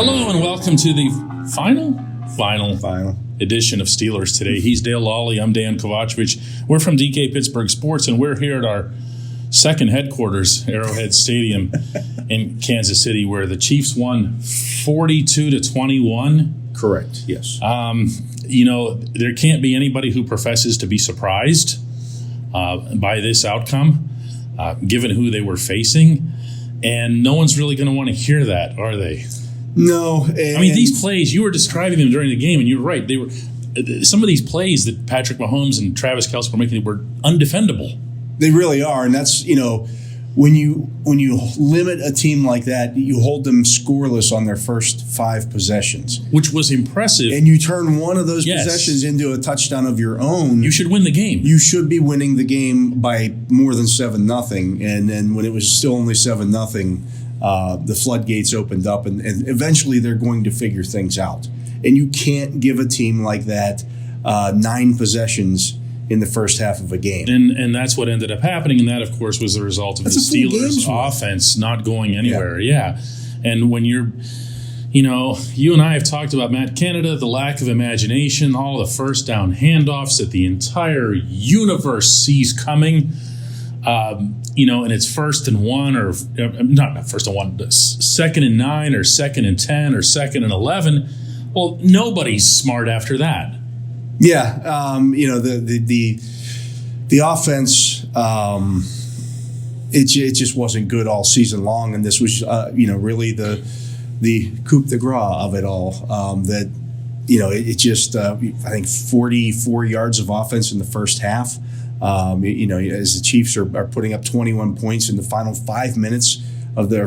Hello and welcome to the final edition of Steelers Today. He's Dale Lolley. I'm Dejan Kovacevic. We're from DK Pittsburgh Sports, and we're here at our second headquarters, Arrowhead Stadium in Kansas City, where the Chiefs won 42-21. Correct, yes. There can't be anybody who professes to be surprised by this outcome, given who they were facing. And no one's really going to want to hear that, are they? No. These plays, you were describing them during the game, and you're right. They were some of these plays that Patrick Mahomes and Travis Kelce were making were undefendable. They really are, and that's, when you limit a team like that, you hold them scoreless on their first 5 possessions, which was impressive. And you turn one of those possessions into a touchdown of your own. You should win the game. You should be winning the game by more than 7-0. And then when it was still only 7-0, the floodgates opened up, and eventually they're going to figure things out. And you can't give a team like that 9 possessions in the first half of a game. And that's what ended up happening, and that, of course, was the result of the Steelers' offense not going anywhere. Yeah. And when you and I have talked about Matt Canada, the lack of imagination, all the first down handoffs that the entire universe sees coming, and it's 1st and 1 or not 1st and 1, 2nd and 9 or 2nd and 10 or 2nd and 11. Well, nobody's smart after that. Yeah, the offense, it just wasn't good all season long, and this was really the coup de grace of it all. I think 44 yards of offense in the first half. As the Chiefs are putting up 21 points in the final 5 minutes of their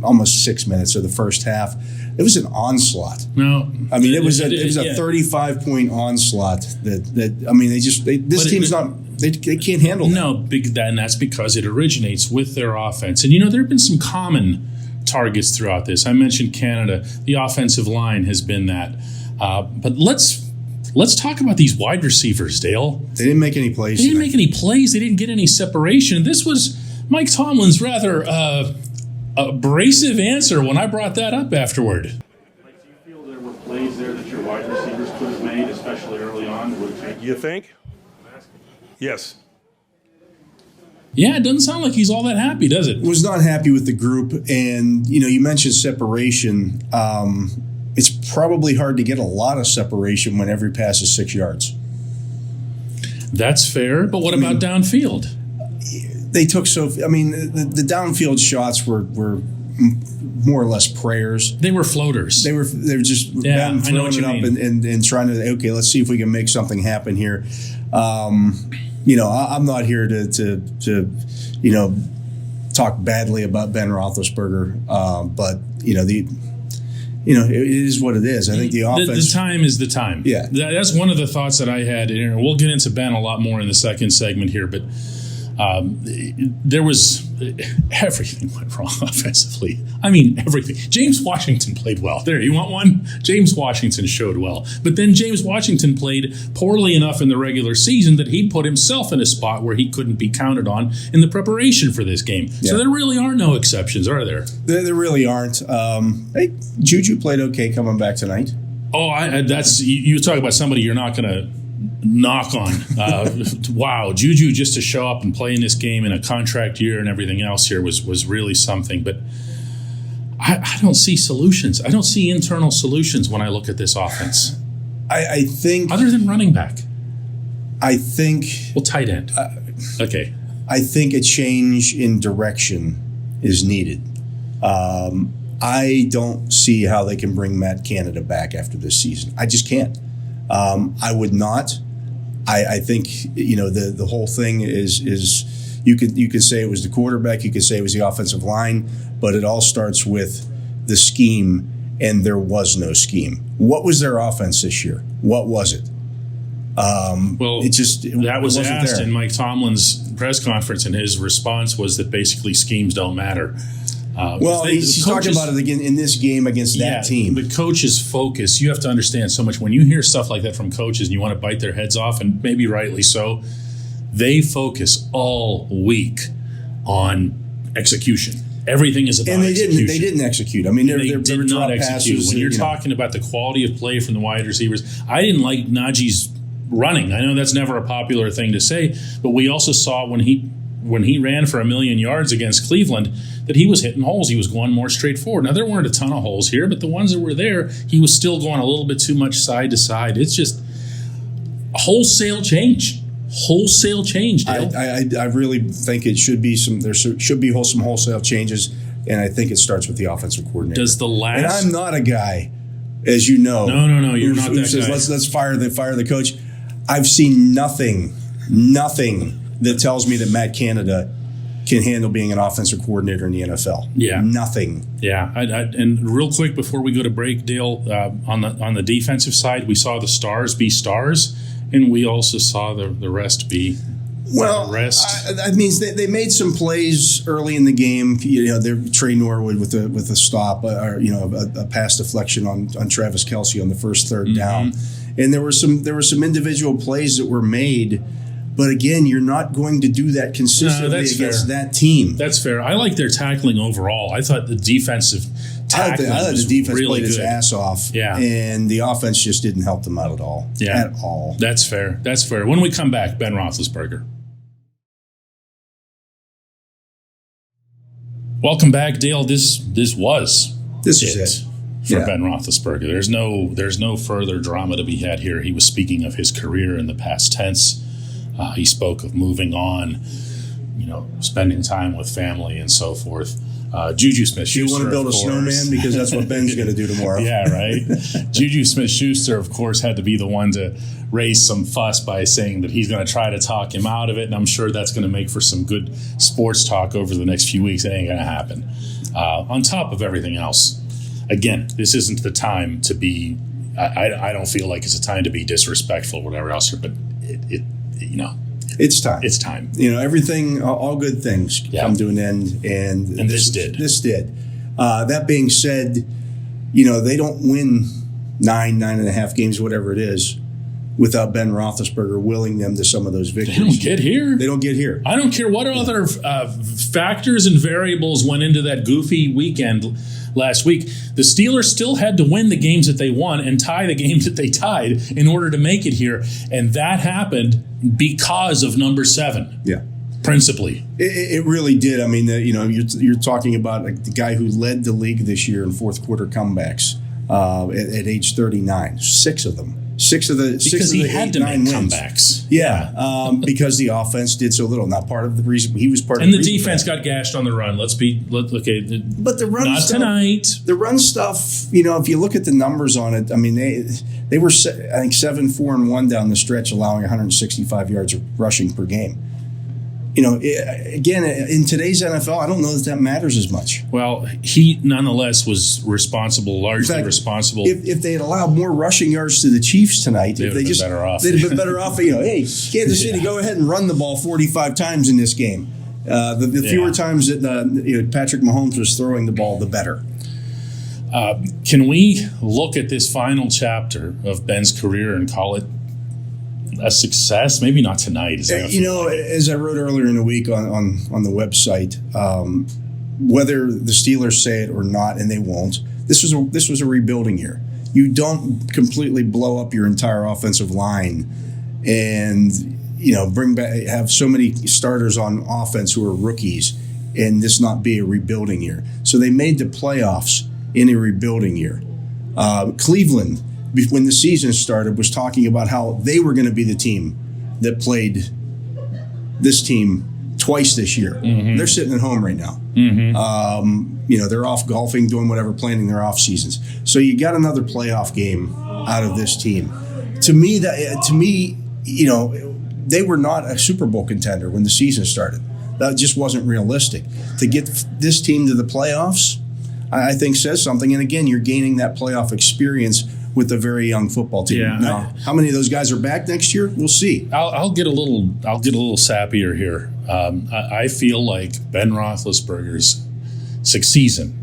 almost 6 minutes of the first half. It was an onslaught. No, it was a 35-point onslaught. This team's not. They can't handle that. No, and that's because it originates with their offense. And there have been some common targets throughout this. I mentioned Canada. The offensive line has been that. But let's talk about these wide receivers, Dale. They didn't make any plays. They didn't make any plays. They didn't get any separation. This was Mike Tomlin's rather abrasive answer when I brought that up afterward. Do you feel there were plays there that your wide receivers could have made, especially early on? You think? Yes. Yeah, it doesn't sound like he's all that happy, does it? Was not happy with the group, and you mentioned separation. It's probably hard to get a lot of separation when every pass is 6 yards. That's fair, but what about downfield? They took the downfield shots were more or less prayers. They were floaters. They were just throwing it up and trying to, let's see if we can make something happen here. I'm not here to talk badly about Ben Roethlisberger, but it is what it is. I think the offense. The time is the time. Yeah, that's one of the thoughts that I had. And we'll get into Ben a lot more in the second segment here, but. Everything went wrong offensively. Everything. James Washington played well. There, you want one? James Washington showed well. But then James Washington played poorly enough in the regular season that he put himself in a spot where he couldn't be counted on in the preparation for this game. Yeah. So there really are no exceptions, are there? There really aren't. Juju played okay coming back tonight. Oh, you talk about somebody you're not going to knock on. Wow, Juju just to show up and play in this game in a contract year and everything else here was really something. But I don't see solutions. I don't see internal solutions when I look at this offense. I think other than running back. Tight end. Okay. I think a change in direction is needed. I don't see how they can bring Matt Canada back after this season. I just can't. I would not. I think the whole thing is you could say it was the quarterback, you could say it was the offensive line, but it all starts with the scheme, and there was no scheme. What was their offense this year? What was it? That was asked there in Mike Tomlin's press conference, and his response was that basically schemes don't matter. He's talking about it again in this game against that team. The coach's focus, you have to understand so much. When you hear stuff like that from coaches and you want to bite their heads off, and maybe rightly so, they focus all week on execution. everything is about execution. They didn't execute. I mean, they did not execute. When you're talking about the quality of play from the wide receivers, I didn't like Najee's running. I know that's never a popular thing to say, but we also saw when he ran for 1 million yards against Cleveland that he was hitting holes. He was going more straightforward. Now, there weren't a ton of holes here, but the ones that were there, he was still going a little bit too much side to side. It's just a wholesale change. Dale. I really think it should be some wholesale changes, and I think it starts with the offensive coordinator. And I'm not a guy, as you know. No, you're not that says, guy. Let's fire the coach. I've seen nothing that tells me that Matt Canada can handle being an offensive coordinator in the NFL. Yeah, nothing. Yeah, and real quick before we go to break, Dale, on the defensive side, we saw the stars be stars. And we also saw the rest be rest. I mean, they made some plays early in the game. Trey Norwood with a stop, or a pass deflection on Travis Kelce on the first third down, and there were some individual plays that were made. But again, you're not going to do that consistently against that team. That's fair. I like their tackling overall. I thought the defensive tackling I thought the defense really played its ass off. Yeah. And the offense just didn't help them out at all. Yeah. At all. That's fair. When we come back, Ben Roethlisberger. Welcome back, Dale. This is it. For Ben Roethlisberger. There's no further drama to be had here. He was speaking of his career in the past tense. He spoke of moving on, spending time with family and so forth. Juju Smith-Schuster, you want to build a snowman? Because that's what Ben's going to do tomorrow. Yeah, right. Juju Smith-Schuster, of course, had to be the one to raise some fuss by saying that he's going to try to talk him out of it, and I'm sure that's going to make for some good sports talk over the next few weeks. It ain't going to happen. On top of everything else, again, this isn't the time to be. I don't feel like it's a time to be disrespectful or whatever else here, but it's time. It's time. Everything, all good things come to an end, and this did. This did. That being said, they don't win 9.5 games, whatever it is, without Ben Roethlisberger willing them to some of those victories. They don't get here. I don't care what other factors and variables went into that goofy weekend last week. The Steelers still had to win the games that they won and tie the games that they tied in order to make it here. And that happened because of number 7. Yeah. Principally. It really did. I mean, you're talking about the guy who led the league this year in fourth quarter comebacks at age 39. 6 of them. Because he had to make comebacks. Yeah, because the offense did so little. Not part of the reason he was part of the reason. And the defense got gashed on the run. But the run not stuff, tonight. The run stuff, if you look at the numbers on it, I mean, they were, I think, 7-4-1 down the stretch, allowing 165 yards of rushing per game. Again, in today's NFL, I don't know that matters as much. Well, he nonetheless was largely responsible. If they had allowed more rushing yards to the Chiefs tonight, they'd have been better off. They'd have been better off. Hey, Kansas City, go ahead and run the ball 45 times in this game. The fewer times that Patrick Mahomes was throwing the ball, the better. Can we look at this final chapter of Ben's career and call it a success? Maybe not tonight. As I wrote earlier in the week on the website, whether the Steelers say it or not, and they won't, this was a rebuilding year. You don't completely blow up your entire offensive line and bring back, have so many starters on offense who are rookies and this not be a rebuilding year. So they made the playoffs in a rebuilding year. Cleveland, when the season started, was talking about how they were going to be the team that played this team twice this year. Mm-hmm. They're sitting at home right now. Mm-hmm. They're off golfing, doing whatever, planning their off seasons. So you got another playoff game out of this team. To me, they were not a Super Bowl contender when the season started. That just wasn't realistic. To get this team to the playoffs, I think says something. And again, you're gaining that playoff experience with a very young football team. Yeah, now, how many of those guys are back next year? We'll see. I'll get a little sappier here. I feel like Ben Roethlisberger's season.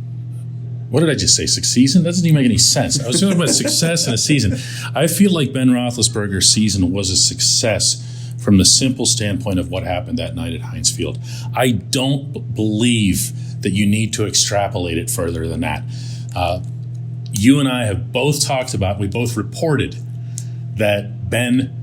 What did I just say? Season? That doesn't even make any sense. I was talking about success in a season. I feel like Ben Roethlisberger's season was a success from the simple standpoint of what happened that night at Heinz Field. I don't believe that you need to extrapolate it further than that. You and I have both talked about, we both reported that Ben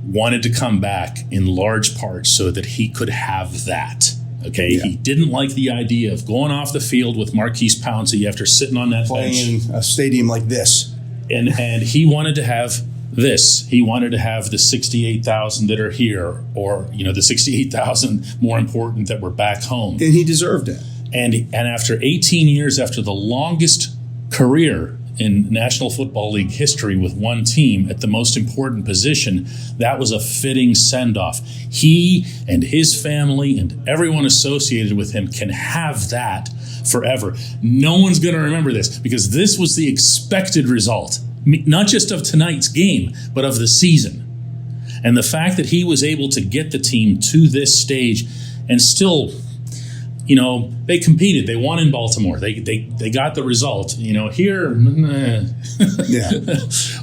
wanted to come back in large part so that he could have that. Okay, He didn't like the idea of going off the field with Marquise Pouncey after sitting on that playing bench in a stadium like this. And he wanted to have this. He wanted to have the 68,000 that are here, or the 68,000 more important that were back home. And he deserved it. And after 18 years, after the longest career in National Football League history with one team at the most important position, that was a fitting send-off. He and his family and everyone associated with him can have that forever. No one's going to remember this because this was the expected result, not just of tonight's game, but of the season. And the fact that he was able to get the team to this stage and still, they competed. They won in Baltimore. They got the result. Here,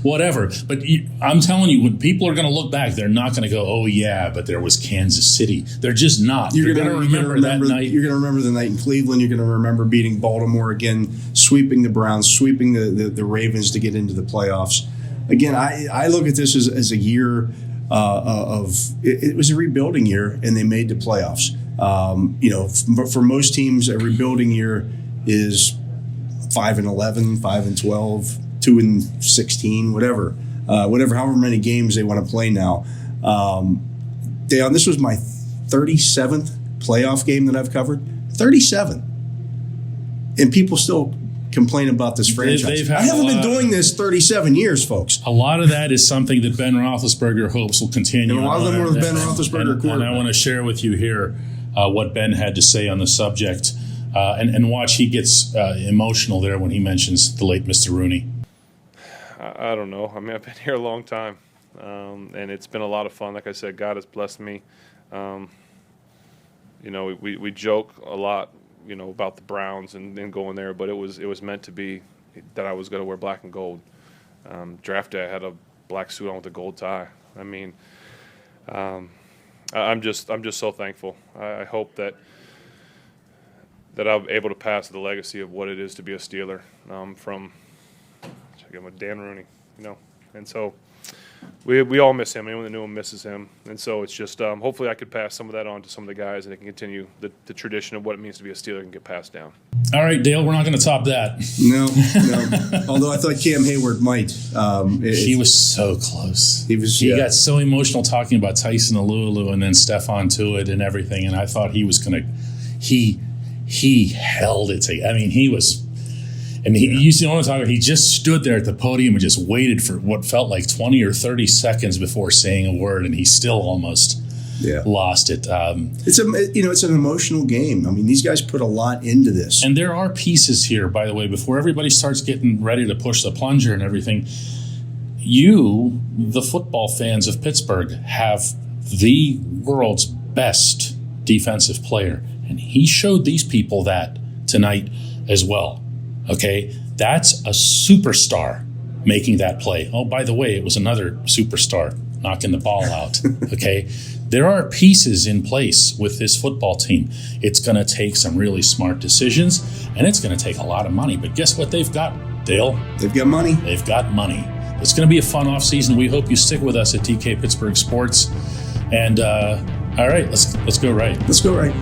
whatever. But I'm telling you, when people are going to look back, they're not going to go, "Oh yeah, but there was Kansas City." They're just not. You're going to remember that night. You're going to remember the night in Cleveland. You're going to remember beating Baltimore again, sweeping the Browns, sweeping the Ravens to get into the playoffs. Again, I look at this as a year it was a rebuilding year, and they made the playoffs. For most teams, a rebuilding year is 5-11, 5-12, 2-16, whatever, however many games they want to play now. Dejan, this was my 37th playoff game that I've covered. 37, and people still complain about this franchise. I haven't been doing this 37 years, folks. A lot of that is something that Ben Roethlisberger hopes will continue. And a lot of them were with Ben Roethlisberger. And I want to share with you here what Ben had to say on the subject, and watch, he gets emotional there when he mentions the late Mr. Rooney. I don't know. I mean, I've been here a long time, and it's been a lot of fun. Like I said, God has blessed me. We joke a lot, about the Browns and going there, but it was meant to be that I was going to wear black and gold. Draft day, I had a black suit on with a gold tie. I mean, I'm just so thankful. I hope that I'm able to pass the legacy of what it is to be a Steeler from Dan Rooney, and so we all miss him. Anyone that knew him misses him, and so it's just hopefully I could pass some of that on to some of the guys, and they can continue the tradition of what it means to be a Steeler and get passed down. All right, Dale, we're not going to top that. No. Although I thought Cam Hayward might. He was so close. He got so emotional talking about Tyson Alualu and then Stephon Tuitt and everything, and I thought he was going to. He held it. He was. And you see what I'm talking about? He just stood there at the podium and just waited for what felt like 20 or 30 seconds before saying a word, and he still almost lost it. It's an emotional game. I mean, these guys put a lot into this. And there are pieces here, by the way, before everybody starts getting ready to push the plunger and everything. You, the football fans of Pittsburgh, have the world's best defensive player, and he showed these people that tonight as well. Okay, that's a superstar making that play. Oh, by the way, it was another superstar knocking the ball out. Okay, there are pieces in place with this football team. It's going to take some really smart decisions, and it's going to take a lot of money. But guess what they've got, Dale? They've got money. They've got money. It's going to be a fun offseason. We hope you stick with us at DK Pittsburgh Sports. And all right, let's go right. Let's go right.